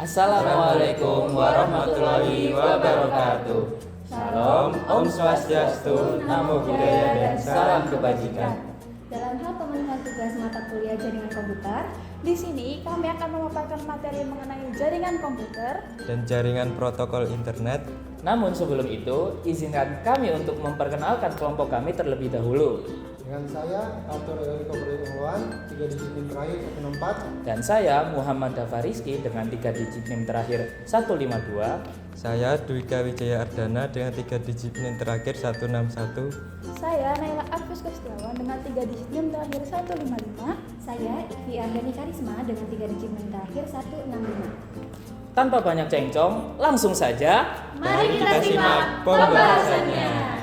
Assalamualaikum warahmatullahi wabarakatuh. Salam, Om Swastiastu, Namo Buddhaya, dan salam kebajikan. Dalam hal pemenuhan tugas mata kuliah jaringan komputer, di sini kami akan memaparkan materi mengenai jaringan komputer dan jaringan protokol internet. Namun sebelum itu, izinkan kami untuk memperkenalkan kelompok kami terlebih dahulu. Dengan saya, Arthur Eriko Berluan, 3 digit NIM terakhir 164. Dan saya, Muhammad Dafariski, dengan 3 digit NIM terakhir 152. Saya, Dwika Wijaya Ardana, dengan 3 digit NIM terakhir 161. Saya, Naila Arfus Kustiawan, dengan 3 digit NIM terakhir 155. Saya, Ivi Ardani Karisma, dengan 3 digit NIM terakhir 165. Tanpa banyak cengcong, langsung saja Mari kita simak pembahasannya.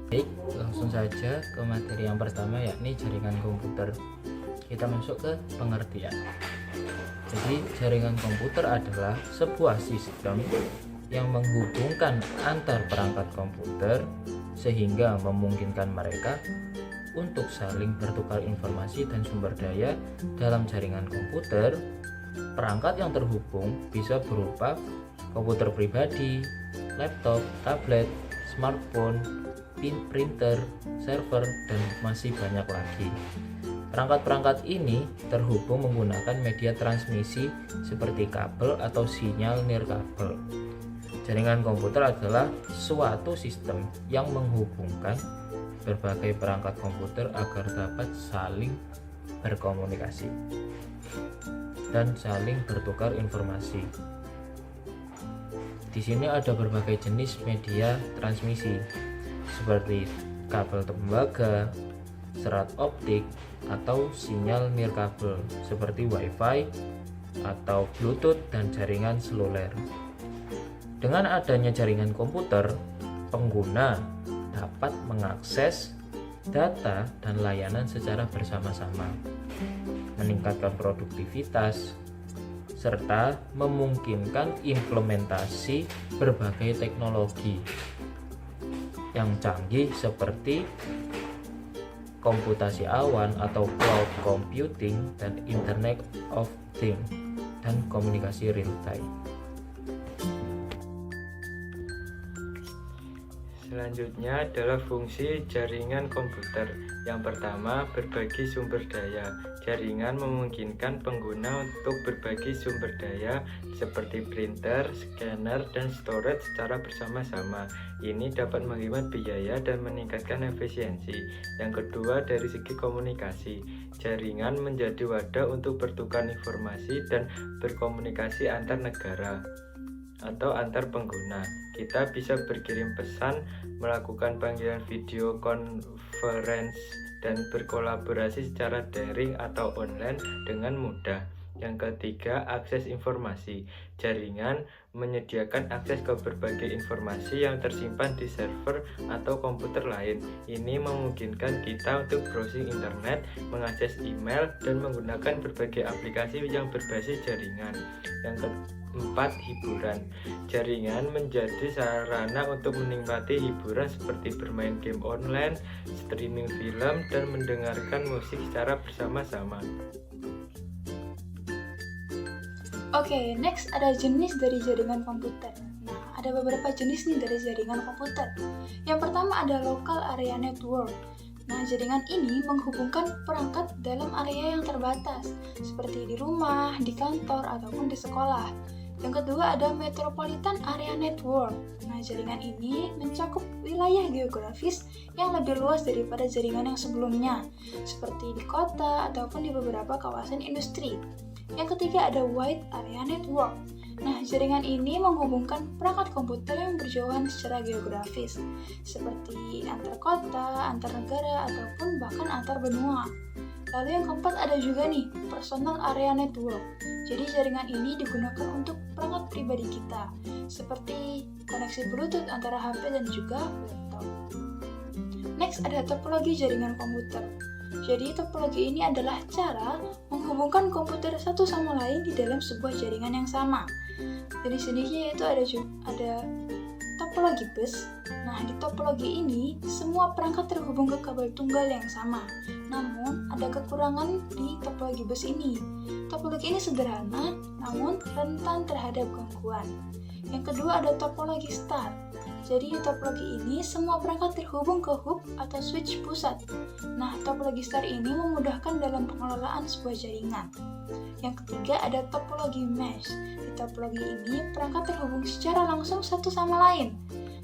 Baik, langsung saja ke materi yang pertama, yakni jaringan komputer. Kita masuk ke pengertian. Jadi, jaringan komputer adalah sebuah sistem yang menghubungkan antar perangkat komputer sehingga memungkinkan mereka untuk saling bertukar informasi dan sumber daya. Dalam jaringan komputer, perangkat yang terhubung bisa berupa komputer pribadi, laptop, tablet, smartphone, printer, server, dan masih banyak lagi. Perangkat-perangkat ini terhubung menggunakan media transmisi seperti kabel atau sinyal nirkabel. Jaringan komputer adalah suatu sistem yang menghubungkan berbagai perangkat komputer agar dapat saling berkomunikasi dan saling bertukar informasi. Di sini ada berbagai jenis media transmisi seperti kabel tembaga, serat optik, atau sinyal nirkabel seperti Wi-Fi atau Bluetooth dan jaringan seluler. Dengan adanya jaringan komputer, pengguna dapat mengakses data dan layanan secara bersama-sama, meningkatkan produktivitas, serta memungkinkan implementasi berbagai teknologi yang canggih seperti komputasi awan atau cloud computing dan Internet of Things dan komunikasi real time. Selanjutnya adalah fungsi jaringan komputer. Yang pertama, berbagi sumber daya. Jaringan memungkinkan pengguna untuk berbagi sumber daya seperti printer, scanner, dan storage secara bersama-sama. Ini dapat menghemat biaya dan meningkatkan efisiensi. Yang kedua, dari segi komunikasi. Jaringan menjadi wadah untuk bertukar informasi dan berkomunikasi antar negara atau antar pengguna. Kita bisa berkirim pesan, melakukan panggilan video conference, dan berkolaborasi secara daring atau online dengan mudah. Yang ketiga, akses informasi. Jaringan menyediakan akses ke berbagai informasi yang tersimpan di server atau komputer lain. Ini memungkinkan kita untuk browsing internet, mengakses email, dan menggunakan berbagai aplikasi yang berbasis jaringan. Yang keempat, hiburan. Jaringan menjadi sarana untuk menikmati hiburan seperti bermain game online, streaming film, dan mendengarkan musik secara bersama-sama. Oke, next ada jenis dari jaringan komputer. Nah, ada beberapa jenis nih dari jaringan komputer. Yang pertama ada local area network. Nah, jaringan ini menghubungkan perangkat dalam area yang terbatas, seperti di rumah, di kantor, ataupun di sekolah. Yang kedua ada metropolitan area network. Nah, jaringan ini mencakup wilayah geografis yang lebih luas daripada jaringan yang sebelumnya, seperti di kota ataupun di beberapa kawasan industri. Yang ketiga ada wide area network. Nah, jaringan ini menghubungkan perangkat komputer yang berjauhan secara geografis, seperti antar kota, antar negara, ataupun bahkan antar benua. Lalu yang keempat ada juga nih, personal area network. Jadi jaringan ini digunakan untuk perangkat pribadi kita, seperti koneksi Bluetooth antara HP dan juga laptop. Next ada topologi jaringan komputer. Jadi topologi ini adalah cara menghubungkan komputer satu sama lain di dalam sebuah jaringan yang sama. Jenis-jenisnya yaitu ada topologi bus. Nah, di topologi ini, semua perangkat terhubung ke kabel tunggal yang sama. Namun, ada kekurangan di topologi bus ini. Topologi ini sederhana, namun rentan terhadap gangguan. Yang kedua ada topologi star. Jadi di topologi ini, semua perangkat terhubung ke hub atau switch pusat. Nah, topologi star ini memudahkan dalam pengelolaan sebuah jaringan. Yang ketiga ada topologi mesh. Di topologi ini, perangkat terhubung secara langsung satu sama lain.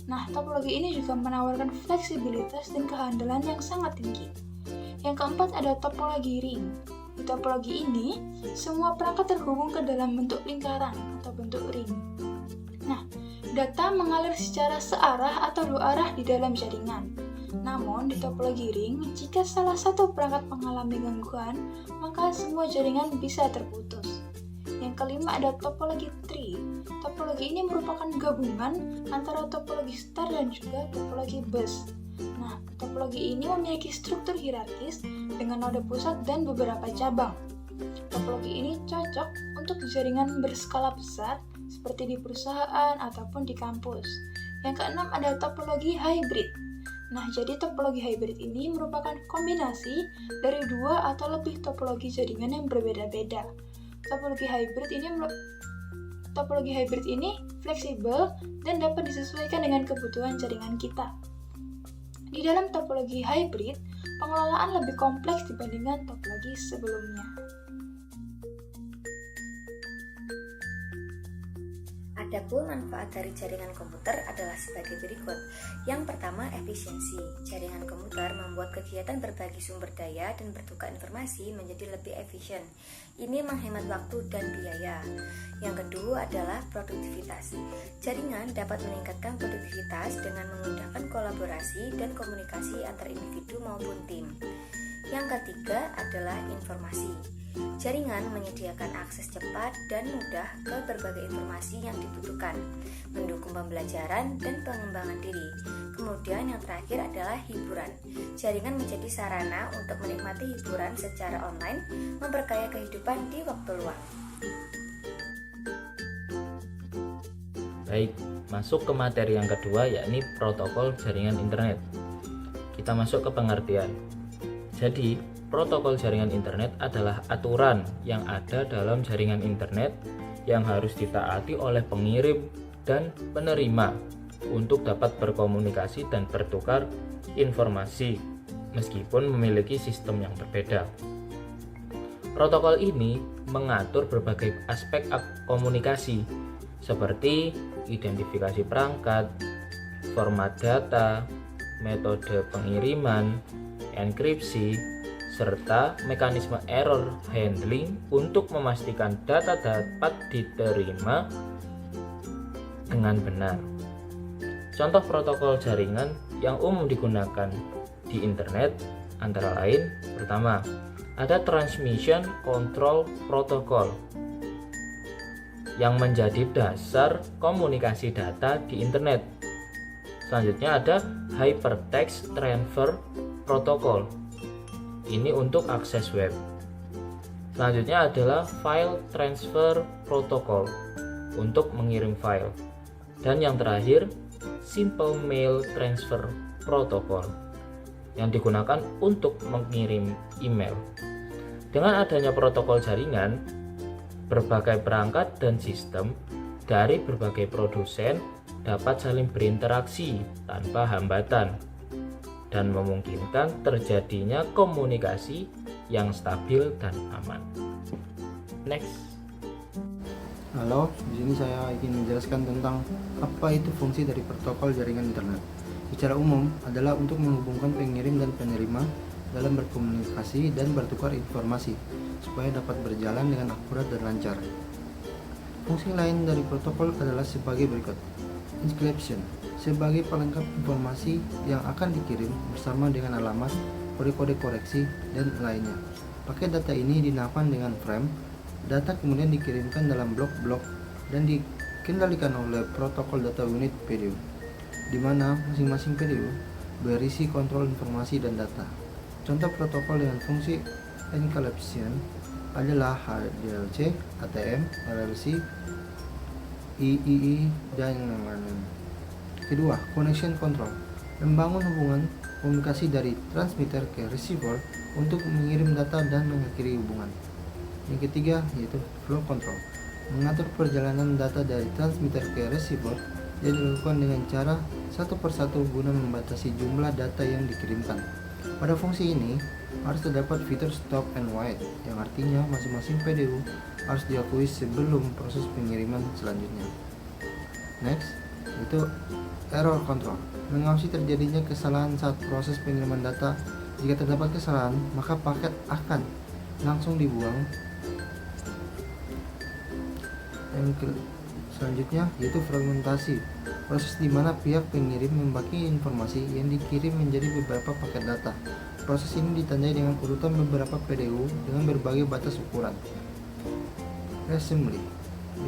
Nah, topologi ini juga menawarkan fleksibilitas dan kehandalan yang sangat tinggi. Yang keempat ada topologi ring. Di topologi ini, semua perangkat terhubung ke dalam bentuk lingkaran atau bentuk ring. Nah, data mengalir secara searah atau dua arah di dalam jaringan. Namun, di topologi ring, jika salah satu perangkat mengalami gangguan, maka semua jaringan bisa terputus. Yang kelima ada topologi tree. Topologi ini merupakan gabungan antara topologi star dan juga topologi bus. Nah, topologi ini memiliki struktur hierarkis dengan node pusat dan beberapa cabang. Topologi ini cocok untuk jaringan berskala besar seperti di perusahaan ataupun di kampus. Yang keenam ada topologi hybrid. Nah, jadi topologi hybrid ini merupakan kombinasi dari dua atau lebih topologi jaringan yang berbeda-beda. Topologi hybrid ini fleksibel dan dapat disesuaikan dengan kebutuhan jaringan kita. Di dalam topologi hybrid, pengelolaan lebih kompleks dibandingkan topologi sebelumnya. Adapun manfaat dari jaringan komputer adalah sebagai berikut. Yang pertama, efisiensi. Jaringan komputer membuat kegiatan berbagi sumber daya dan bertukar informasi menjadi lebih efisien. Ini menghemat waktu dan biaya. Yang kedua adalah produktivitas. Jaringan dapat meningkatkan produktivitas dengan memudahkan kolaborasi dan komunikasi antar individu maupun tim. Yang ketiga adalah informasi. Jaringan menyediakan akses cepat dan mudah ke berbagai informasi yang dibutuhkan, mendukung pembelajaran dan pengembangan diri. Kemudian yang terakhir adalah hiburan. Jaringan menjadi sarana untuk menikmati hiburan secara online, memperkaya kehidupan di waktu luang. Baik, masuk ke materi yang kedua, yakni protokol jaringan internet. Kita masuk ke pengertian. Jadi, protokol jaringan internet adalah aturan yang ada dalam jaringan internet yang harus ditaati oleh pengirim dan penerima untuk dapat berkomunikasi dan bertukar informasi meskipun memiliki sistem yang berbeda. Protokol ini mengatur berbagai aspek komunikasi seperti identifikasi perangkat, format data, metode pengiriman, enkripsi, serta mekanisme error handling untuk memastikan data dapat diterima dengan benar. Contoh protokol jaringan yang umum digunakan di internet antara lain, pertama, ada Transmission Control Protocol yang menjadi dasar komunikasi data di internet. Selanjutnya ada Hypertext Transfer Protocol. Ini untuk akses web. Selanjutnya adalah File Transfer Protocol untuk mengirim file. Dan yang terakhir, Simple Mail Transfer Protocol yang digunakan untuk mengirim email. Dengan adanya protokol jaringan, berbagai perangkat dan sistem dari berbagai produsen dapat saling berinteraksi tanpa hambatan dan memungkinkan terjadinya komunikasi yang stabil dan aman. Next. Halo, di sini saya ingin menjelaskan tentang apa itu fungsi dari protokol jaringan internet. Secara umum adalah untuk menghubungkan pengirim dan penerima dalam berkomunikasi dan bertukar informasi supaya dapat berjalan dengan akurat dan lancar. Fungsi lain dari protokol adalah sebagai berikut. Encryption sebagai pelengkap informasi yang akan dikirim bersama dengan alamat, kode-kode koreksi, dan lainnya. Paket data ini dinamakan dengan frame. Data kemudian dikirimkan dalam blok-blok dan dikendalikan oleh protokol data unit PDU, di mana masing-masing PDU berisi kontrol informasi dan data. Contoh protokol dengan fungsi encryption adalah HDLC, ATM, RLC, III, dan yang lain-lain. Kedua, connection control. Membangun hubungan komunikasi dari transmitter ke receiver untuk mengirim data dan mengakhiri hubungan. Yang ketiga yaitu flow control. Mengatur perjalanan data dari transmitter ke receiver yang dilakukan dengan cara satu persatu guna membatasi jumlah data yang dikirimkan. Pada fungsi ini harus terdapat fitur stop and wait, yang artinya masing-masing PDU harus diakui sebelum proses pengiriman selanjutnya. Next, yaitu error control. Mengawasi terjadinya kesalahan saat proses pengiriman data. Jika terdapat kesalahan, maka paket akan langsung dibuang. Selanjutnya yaitu fragmentasi. Proses di mana pihak pengirim membagi informasi yang dikirim menjadi beberapa paket data. Proses ini ditandai dengan urutan beberapa PDU dengan berbagai batas ukuran. Reassembly,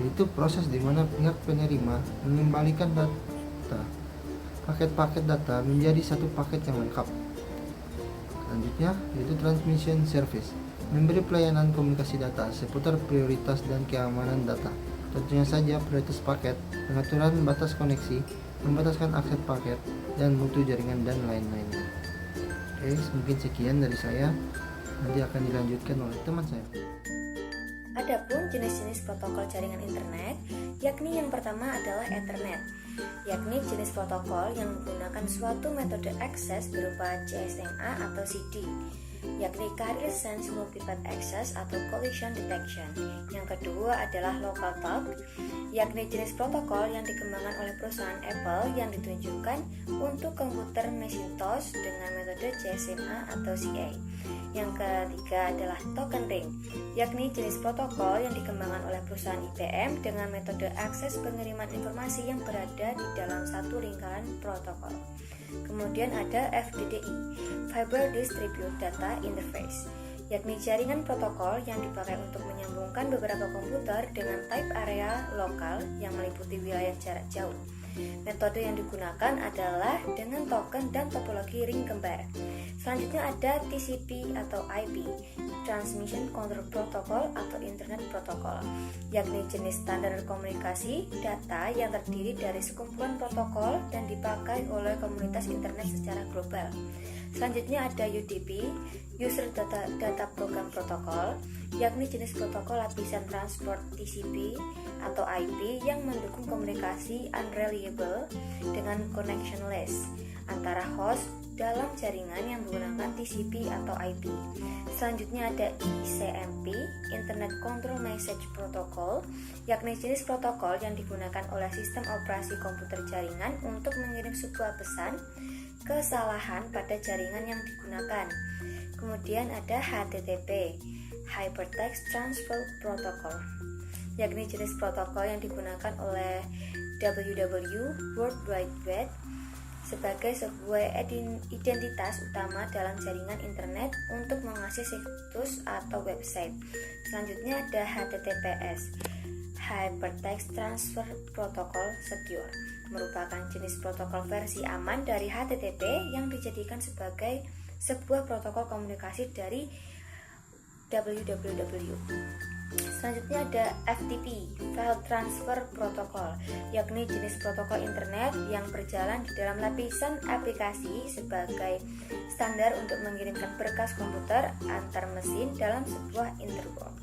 yaitu proses di mana pihak penerima mengembalikan paket-paket data menjadi satu paket yang lengkap. Selanjutnya yaitu transmission service, memberi pelayanan komunikasi data seputar prioritas dan keamanan data. Tentunya saja prioritas paket, pengaturan batas koneksi, membataskan akses paket, dan mutu jaringan dan lain-lainnya. Oke, mungkin sekian dari saya. Nanti akan dilanjutkan oleh teman saya. Adapun jenis-jenis protokol jaringan internet, yakni yang pertama adalah Ethernet, yakni jenis protokol yang menggunakan suatu metode akses berupa GSMA atau CD, yakni Carrier Sense Multipath Access atau Collision Detection. Yang kedua adalah Local Talk, yakni jenis protokol yang dikembangkan oleh perusahaan Apple yang ditunjukkan untuk komputer Macintosh dengan metode GSMA atau CA. Yang ketiga adalah Token Ring, yakni jenis protokol yang dikembangkan oleh perusahaan IBM dengan metode akses pengiriman informasi yang berada di dalam satu lingkaran protokol. Kemudian ada FDDI, Fiber Distributed Data Interface, yakni jaringan protokol yang dipakai untuk menyambungkan beberapa komputer dengan type area lokal yang meliputi wilayah jarak jauh. Metode yang digunakan adalah dengan token dan topologi ring kembar. Selanjutnya ada TCP atau IP, Transmission Control Protocol atau Internet Protocol, yakni jenis standar komunikasi data yang terdiri dari sekumpulan protokol dan dipakai oleh komunitas internet secara global. Selanjutnya ada UDP, User Data Program Protocol, yakni jenis protokol lapisan transport TCP atau IP yang mendukung komunikasi unreliable dengan connectionless antara host dalam jaringan yang menggunakan TCP atau IP. Selanjutnya ada ICMP, Internet Control Message Protocol, yakni jenis protokol yang digunakan oleh sistem operasi komputer jaringan untuk mengirim sebuah pesan kesalahan pada jaringan yang digunakan. Kemudian ada HTTP, Hypertext Transfer Protocol, yakni jenis protokol yang digunakan oleh WWW World Wide Web sebagai sebuah identitas utama dalam jaringan internet untuk mengakses situs atau website. Selanjutnya ada HTTPS, Hypertext Transfer Protocol Secure, merupakan jenis protokol versi aman dari HTTP yang dijadikan sebagai sebuah protokol komunikasi dari www. Selanjutnya ada FTP, File Transfer Protocol, yakni jenis protokol internet yang berjalan di dalam lapisan aplikasi sebagai standar untuk mengirimkan berkas komputer antar mesin dalam sebuah interwalk.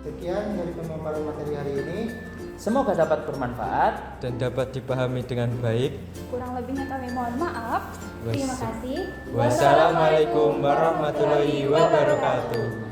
Sekian dari pemaparan materi hari ini. Semoga dapat bermanfaat dan dapat dipahami dengan baik. Kurang lebihnya kami mohon maaf. Terima kasih. Wassalamualaikum warahmatullahi wabarakatuh.